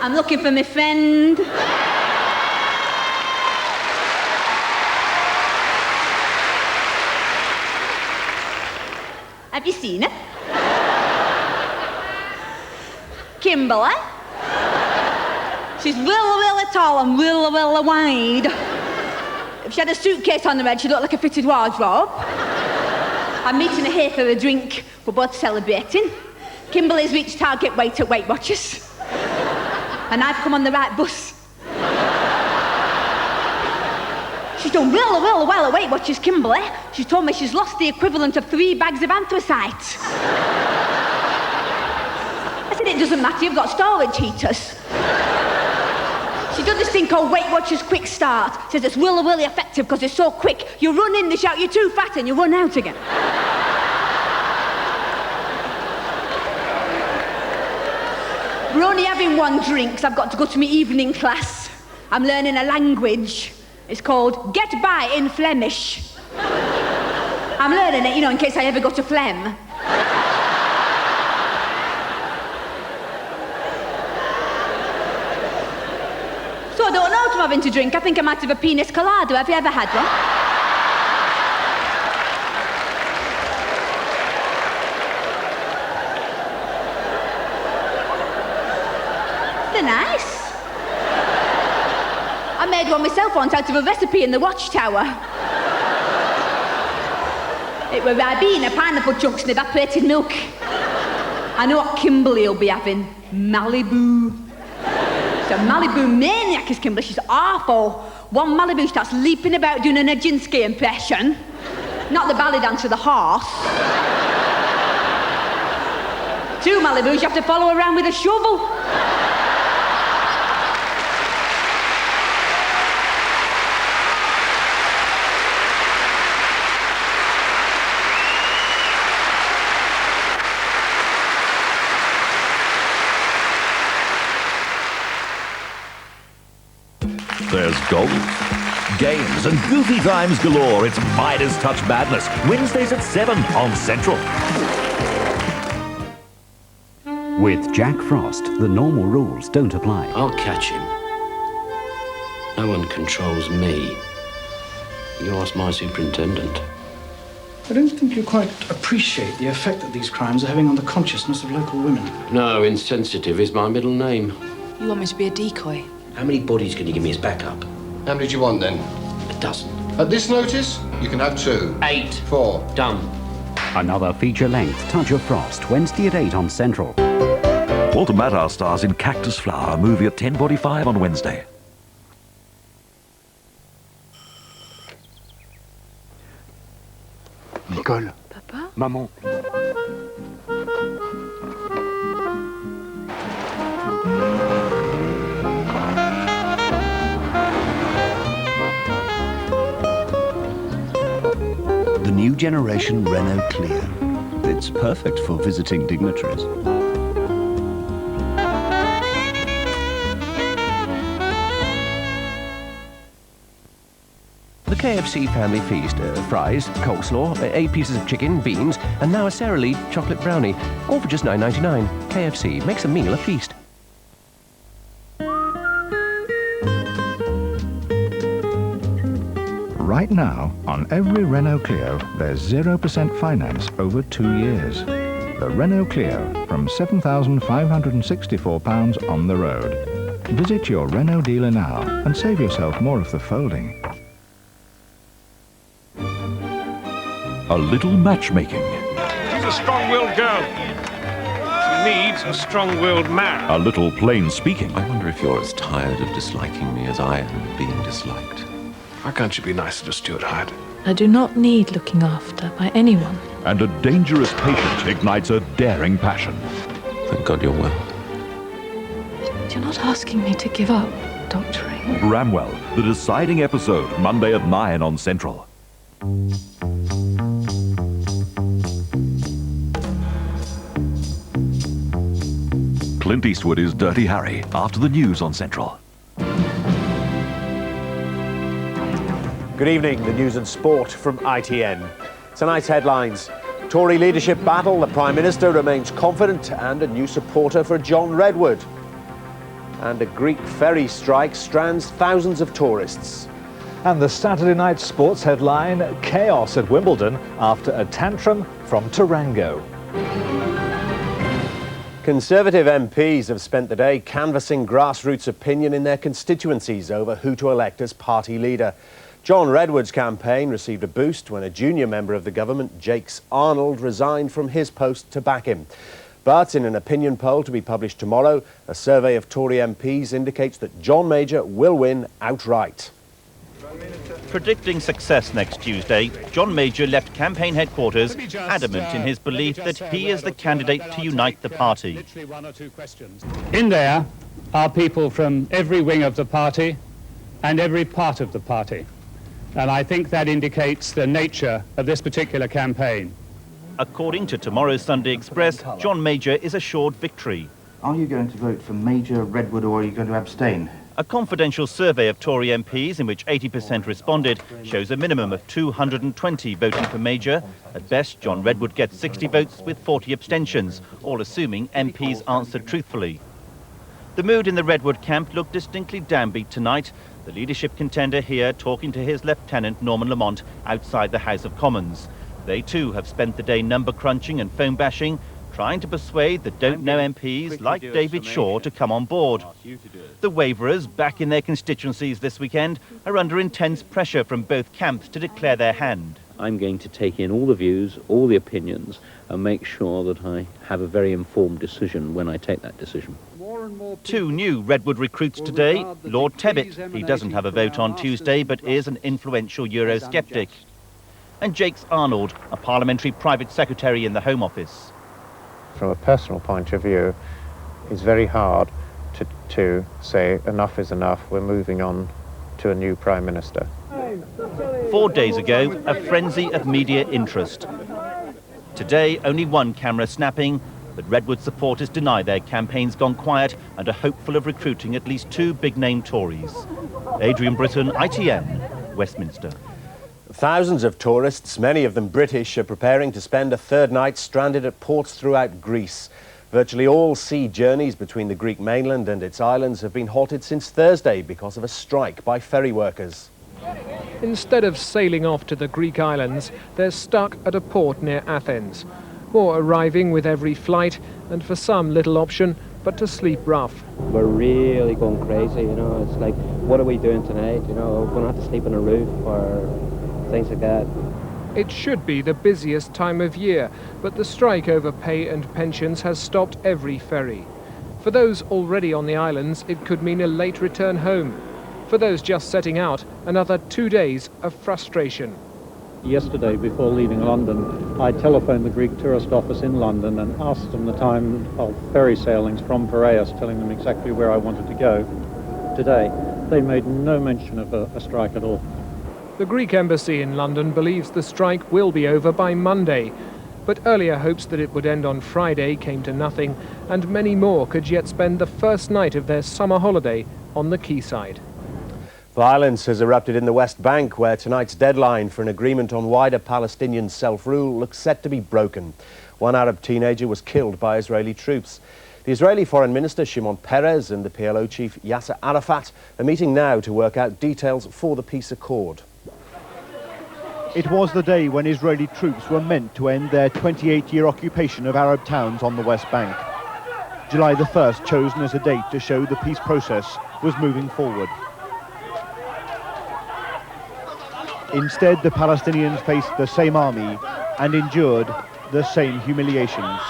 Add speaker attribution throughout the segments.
Speaker 1: I'm looking for my friend. Have you seen her? Kimberly. She's really tall and really wide. If she had a suitcase on her head, she'd look like a fitted wardrobe. I'm meeting her here for a drink. We're both celebrating. Kimberly's reached target weight at Weight Watchers. And I've come on the right bus. She's done really well at Weight Watchers, Kimberly. She's told me she's lost the equivalent of 3 bags of anthracite. I said, it doesn't matter, you've got storage heaters. She does this thing called Weight Watchers Quick Start. Says it's really effective because it's so quick. You run in, they shout, you're too fat, and you run out again. We're only having one drink, so I've got to go to my evening class. I'm learning a language. It's called Get By in Flemish. I'm learning it, you know, in case I ever go to Flem. So I don't know what I'm having to drink. I think I might have a pina colada. Have you ever had one? They're nice. I made one myself once out of a recipe in the Watchtower. It were ribena, pineapple chunks and evaporated milk. I know what Kimberly will be having. Malibu. She's a Malibu maniac, is Kimberly. She's awful. One Malibu starts leaping about doing an Ajinsky impression. Not the ballet dancer, the horse. 2 Malibus, you have to follow her around with a shovel.
Speaker 2: There's golf, games and goofy times galore. It's Midas Touch Madness, Wednesdays at 7 on Central.
Speaker 3: With Jack Frost, the normal rules don't apply.
Speaker 4: I'll catch him. No one controls me. You ask my superintendent.
Speaker 5: I don't think you quite appreciate the effect that these crimes are having on the consciousness of local women.
Speaker 4: No, insensitive is my middle name.
Speaker 6: You want me to be a decoy?
Speaker 4: How many bodies can you give me as backup?
Speaker 7: How many do you want, then?
Speaker 4: A dozen.
Speaker 7: At this notice, you can have 2.
Speaker 4: 8.
Speaker 7: 4.
Speaker 4: Done.
Speaker 3: Another feature-length Touch of Frost, Wednesday at 8 on Central.
Speaker 2: Walter Matthau stars in Cactus Flower, a movie at 10:45 on Wednesday.
Speaker 8: Nicole.
Speaker 6: Papa?
Speaker 8: Maman.
Speaker 9: The new generation Renault Clio. It's perfect for visiting dignitaries.
Speaker 10: The KFC family feast. Fries, coleslaw, 8 pieces of chicken, beans, and now a Sara Lee chocolate brownie. All for just $9.99. KFC makes a meal a feast.
Speaker 11: Right now, on every Renault Clio, there's 0% finance over 2 years. The Renault Clio, from £7,564 on the road. Visit your Renault dealer now and save yourself more of the folding.
Speaker 2: A little matchmaking.
Speaker 12: She's a strong-willed girl. She needs a strong-willed man.
Speaker 2: A little plain speaking.
Speaker 13: I wonder if you're as tired of disliking me as I am of being disliked.
Speaker 12: Why can't you be nicer to Stuart Hyde?
Speaker 6: I do not need looking after by anyone.
Speaker 2: And a dangerous patient ignites a daring passion.
Speaker 13: Thank God you're well.
Speaker 6: You're not asking me to give up doctoring.
Speaker 2: Bramwell, the deciding episode, Monday at 9 on Central. Clint Eastwood is Dirty Harry after the news on Central.
Speaker 14: Good evening, the news and sport from ITN. Tonight's headlines. Tory leadership battle, the Prime Minister remains confident, and a new supporter for John Redwood. and a Greek ferry strike strands thousands of tourists.
Speaker 8: And the Saturday night sports headline, chaos at Wimbledon after a tantrum from Tarango.
Speaker 14: Conservative MPs have spent the day canvassing grassroots opinion in their constituencies over who to elect as party leader. John Redwood's campaign received a boost when a junior member of the government, Jakes Arnold, resigned from his post to back him. But in an opinion poll to be published tomorrow, a survey of Tory MPs indicates that John Major will win outright.
Speaker 2: Predicting success next Tuesday, John Major left campaign headquarters adamant in his belief that he is the candidate to unite the party.
Speaker 15: In there are people from every wing of the party and every part of the party. And I think that indicates the nature of this particular campaign.
Speaker 2: According to tomorrow's Sunday Express, John Major is assured victory.
Speaker 16: Are you going to vote for Major, Redwood, or are you going to abstain?
Speaker 2: A confidential survey of Tory MPs, in which 80% responded, shows a minimum of 220 voting for Major. At best, John Redwood gets 60 votes with 40 abstentions, all assuming MPs answered truthfully. The mood in the Redwood camp looked distinctly downbeat tonight. The leadership contender here talking to his lieutenant, Norman Lamont, outside the House of Commons. They too have spent the day number crunching and phone bashing, trying to persuade the don't-know MPs like David Shaw to come on board. The waverers, back in their constituencies this weekend, are under intense pressure from both camps to declare their hand.
Speaker 17: I'm going to take in all the views, all the opinions, and make sure that I have a very informed decision when I take that decision.
Speaker 2: Two new Redwood recruits today. Lord Tebbit, he doesn't have a vote on Tuesday, but is an influential Eurosceptic. And Jakes Arnold, a parliamentary private secretary in the Home Office.
Speaker 18: From a personal point of view, it's very hard to say enough is enough, we're moving on to a new Prime Minister.
Speaker 2: 4 days ago, a frenzy of media interest. Today, only one camera snapping, but Redwood supporters deny their campaign's gone quiet and are hopeful of recruiting at least two big-name Tories. Adrian Britton, ITN, Westminster.
Speaker 14: Thousands of tourists, many of them British, are preparing to spend a third night stranded at ports throughout Greece. Virtually all sea journeys between the Greek mainland and its islands have been halted since Thursday because of a strike by ferry workers.
Speaker 19: Instead of sailing off to the Greek islands, they're stuck at a port near Athens. More arriving with every flight, and for some little option but to sleep rough.
Speaker 20: We're really going crazy, you know. It's like, what are we doing tonight? You know, we're going to have to sleep on a roof or things like that.
Speaker 19: It should be the busiest time of year, but the strike over pay and pensions has stopped every ferry. For those already on the islands, it could mean a late return home. For those just setting out, another 2 days of frustration.
Speaker 21: Yesterday, before leaving London, I telephoned the Greek tourist office in London and asked them the time of ferry sailings from Piraeus, telling them exactly where I wanted to go. Today, they made no mention of a strike at all.
Speaker 19: The Greek embassy in London believes the strike will be over by Monday, but earlier hopes that it would end on Friday came to nothing, and many more could yet spend the first night of their summer holiday on the quayside.
Speaker 14: Violence has erupted in the West Bank, where tonight's deadline for an agreement on wider Palestinian self-rule looks set to be broken. One Arab teenager was killed by Israeli troops. The Israeli Foreign Minister Shimon Peres and the PLO chief Yasser Arafat are meeting now to work out details for the peace accord.
Speaker 22: It was the day when Israeli troops were meant to end their 28-year occupation of Arab towns on the West Bank. July the 1st chosen as a date to show the peace process was moving forward. Instead, the Palestinians faced the same army and endured the same humiliations.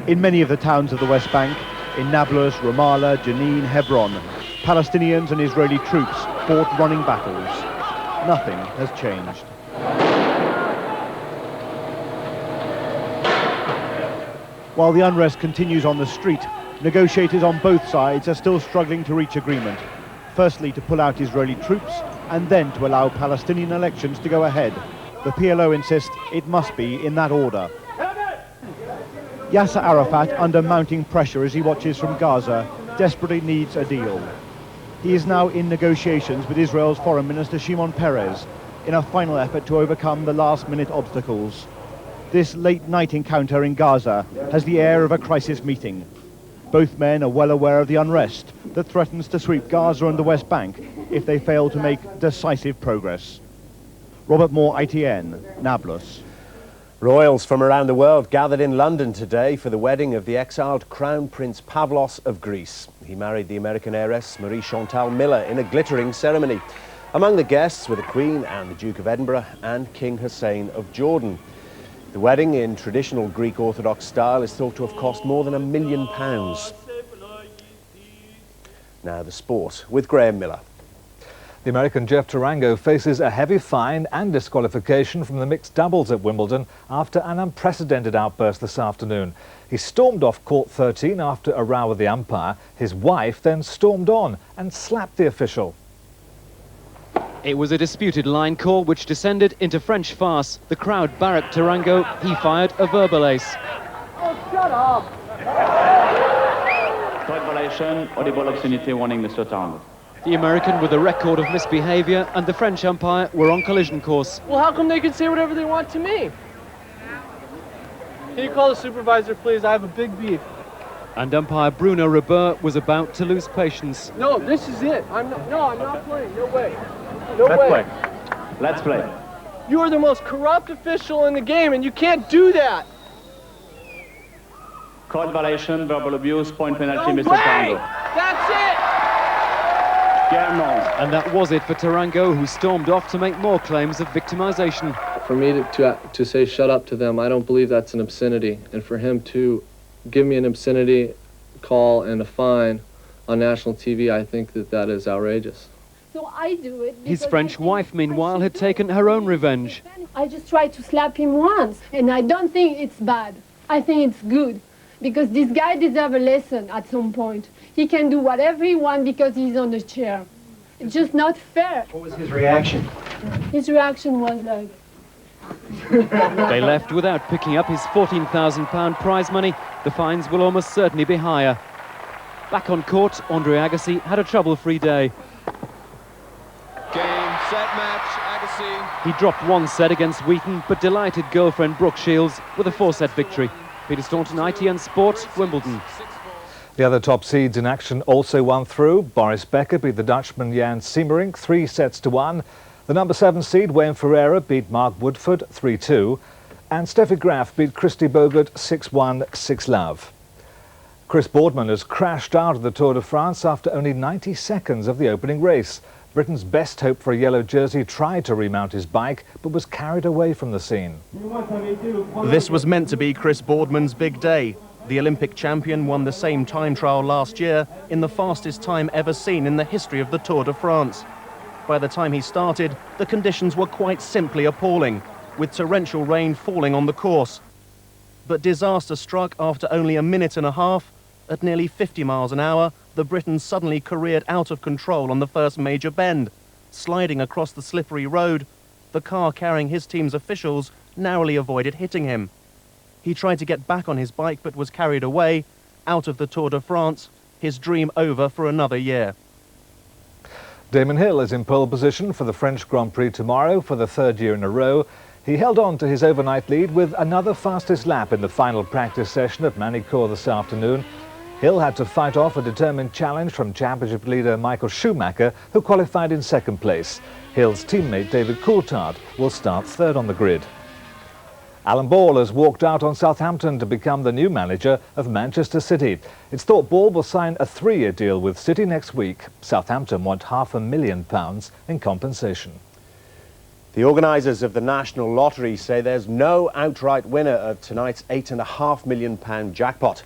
Speaker 22: In many of the towns of the West Bank, in Nablus, Ramallah, Jenin, Hebron, Palestinians and Israeli troops fought running battles. Nothing has changed. While the unrest continues on the street, negotiators on both sides are still struggling to reach agreement. Firstly, to pull out Israeli troops, and then to allow Palestinian elections to go ahead. The PLO insist it must be in that order. Yasser Arafat, under mounting pressure as he watches from Gaza, desperately needs a deal. He is now in negotiations with Israel's Foreign Minister Shimon Peres in a final effort to overcome the last-minute obstacles. This late-night encounter in Gaza has the air of a crisis meeting. Both men are well aware of the unrest that threatens to sweep Gaza and the West Bank if they fail to make decisive progress. Robert Moore, ITN, Nablus.
Speaker 14: Royals from around the world gathered in London today for the wedding of the exiled Crown Prince Pavlos of Greece. He married the American heiress Marie Chantal Miller in a glittering ceremony. Among the guests were the Queen and the Duke of Edinburgh and King Hussein of Jordan. The wedding in traditional Greek Orthodox style is thought to have cost more than £1 million. Now the sport with Graham Miller.
Speaker 8: The American Jeff Tarango faces a heavy fine and disqualification from the mixed doubles at Wimbledon after an unprecedented outburst this afternoon. He stormed off court 13 after a row with the umpire. His wife then stormed on and slapped the official.
Speaker 1: It was a disputed line call which descended into French farce. The crowd barracked Tarango. He fired a verbal ace.
Speaker 5: Oh, shut up!
Speaker 23: Third violation, audible obscenity warning, Mr. Tarango.
Speaker 1: The American with a record of misbehaviour and the French umpire were on collision course.
Speaker 5: Well, how come they can say whatever they want to me? Can you call the supervisor, please? I have a big beef.
Speaker 1: And umpire Bruno Rebeur was about to lose patience.
Speaker 5: No, this is it. I'm not playing. No way. No way.
Speaker 23: Let's play.
Speaker 5: You are the most corrupt official in the game, and you can't do that.
Speaker 23: Code violation, verbal abuse, point penalty,
Speaker 5: No
Speaker 23: Mr.
Speaker 5: way!
Speaker 23: Tarango.
Speaker 5: That's it!
Speaker 1: And that was it for Tarango, who stormed off to make more claims of victimisation.
Speaker 24: For me to say shut up to them, I don't believe that's an obscenity. And for him to give me an obscenity call and a fine on national TV, I think that is outrageous.
Speaker 25: So I do it.
Speaker 1: His French wife, meanwhile, had taken her own revenge.
Speaker 25: I just tried to slap him once, and I don't think it's bad. I think it's good, because this guy deserves a lesson at some point. He can do whatever he wants because he's on the chair. It's just not fair.
Speaker 26: What was his reaction?
Speaker 25: His reaction was like...
Speaker 1: They left without picking up his £14,000 prize money. The fines will almost certainly be higher. Back on court, Andre Agassi had a trouble-free day.
Speaker 27: Game, set, match, Agassi.
Speaker 1: He dropped one set against Wheaton, but delighted girlfriend Brooke Shields with a 4-set victory. Peter Staunton, ITN Sport, Wimbledon.
Speaker 8: The other top seeds in action also won through. Boris Becker beat the Dutchman Jan Siemerink 3-1. The number 7 seed Wayne Ferreira beat Mark Woodford 3-2. And Steffi Graf beat Christy Bogert 6-1, 6-love. Chris Boardman has crashed out of the Tour de France after only 90 seconds of the opening race. Britain's best hope for a yellow jersey tried to remount his bike, but was carried away from the scene.
Speaker 28: This was meant to be Chris Boardman's big day. The Olympic champion won the same time trial last year in the fastest time ever seen in the history of the Tour de France. By the time he started, the conditions were quite simply appalling, with torrential rain falling on the course. But disaster struck after only a minute and a half. At nearly 50 miles an hour, the Briton suddenly careered out of control on the first major bend. Sliding across the slippery road, the car carrying his team's officials narrowly avoided hitting him. He tried to get back on his bike but was carried away, out of the Tour de France, his dream over for another year.
Speaker 8: Damon Hill is in pole position for the French Grand Prix tomorrow for the 3rd year in a row. He held on to his overnight lead with another fastest lap in the final practice session at Manicourt this afternoon. Hill had to fight off a determined challenge from championship leader Michael Schumacher, who qualified in 2nd place. Hill's teammate David Coulthard will start 3rd on the grid. Alan Ball has walked out on Southampton to become the new manager of Manchester City. It's thought Ball will sign a 3-year deal with City next week. Southampton want £500,000 in compensation.
Speaker 14: The organisers of the National Lottery say there's no outright winner of tonight's £8.5 million jackpot.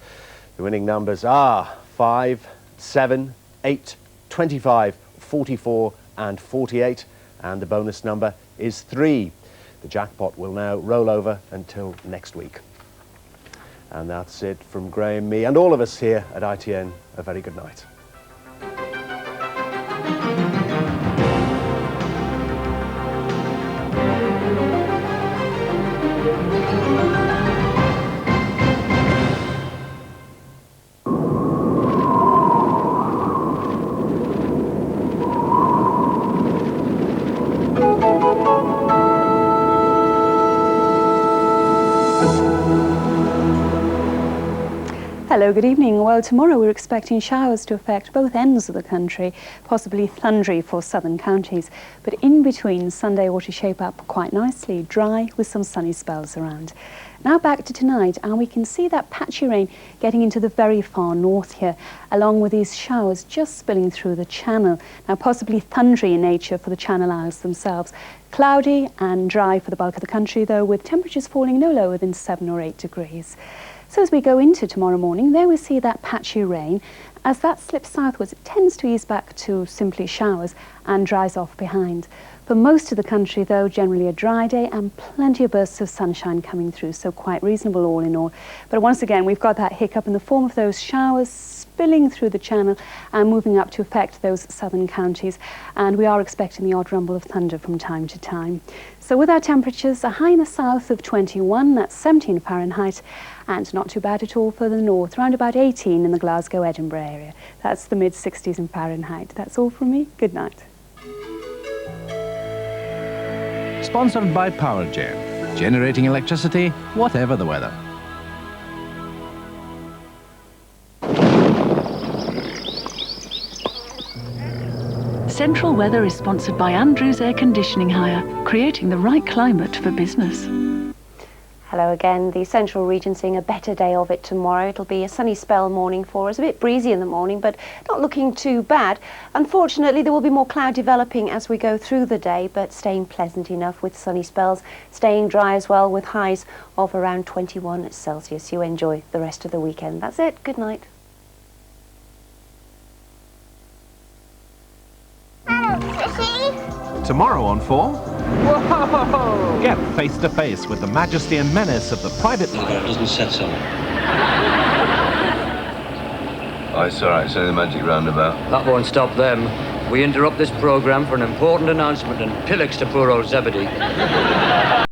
Speaker 14: The winning numbers are 5, 7, 8, 25, 44 and 48, and the bonus number is 3. The jackpot will now roll over until next week. And that's it from Graham, me and all of us here at ITN. A very good night.
Speaker 3: Hello, good evening. Well, tomorrow we're expecting showers to affect both ends of the country, possibly thundery for southern counties. But in between, Sunday ought to shape up quite nicely, dry with some sunny spells around. Now back to tonight, and we can see that patchy rain getting into the very far north here, along with these showers just spilling through the channel. Now possibly thundery in nature for the Channel Isles themselves. Cloudy and dry for the bulk of the country, though, with temperatures falling no lower than 7 or 8 degrees. So as we go into tomorrow morning, there we see that patchy rain. As that slips southwards, it tends to ease back to simply showers and dries off behind. For most of the country, though, generally a dry day and plenty of bursts of sunshine coming through, so quite reasonable all in all. But once again, we've got that hiccup in the form of those showers spilling through the channel and moving up to affect those southern counties. And we are expecting the odd rumble of thunder from time to time. So with our temperatures, a high in the south of 21, that's 17 Fahrenheit, and not too bad at all further north, around about 18 in the Glasgow-Edinburgh area. That's the mid-60s in Fahrenheit. That's all from me. Good night.
Speaker 4: Sponsored by PowerGen, generating electricity, whatever the weather.
Speaker 6: Central Weather is sponsored by Andrews Air Conditioning Hire, creating the right climate for business.
Speaker 7: Hello again. The Central region seeing a better day of it tomorrow. It'll be a sunny spell morning for us, a bit breezy in the morning, but not looking too bad. Unfortunately, there will be more cloud developing as we go through the day, but staying pleasant enough with sunny spells, staying dry as well with highs of around 21 Celsius. You enjoy the rest of the weekend. That's it. Good night.
Speaker 28: Tomorrow on 4.
Speaker 5: Whoa!
Speaker 28: Get face to face with the majesty and menace of the private...
Speaker 17: It doesn't set so.
Speaker 9: Oh, it's all right. It's only the magic roundabout.
Speaker 10: That won't stop them. We interrupt this programme for an important announcement and pillocks to poor old Zebedee.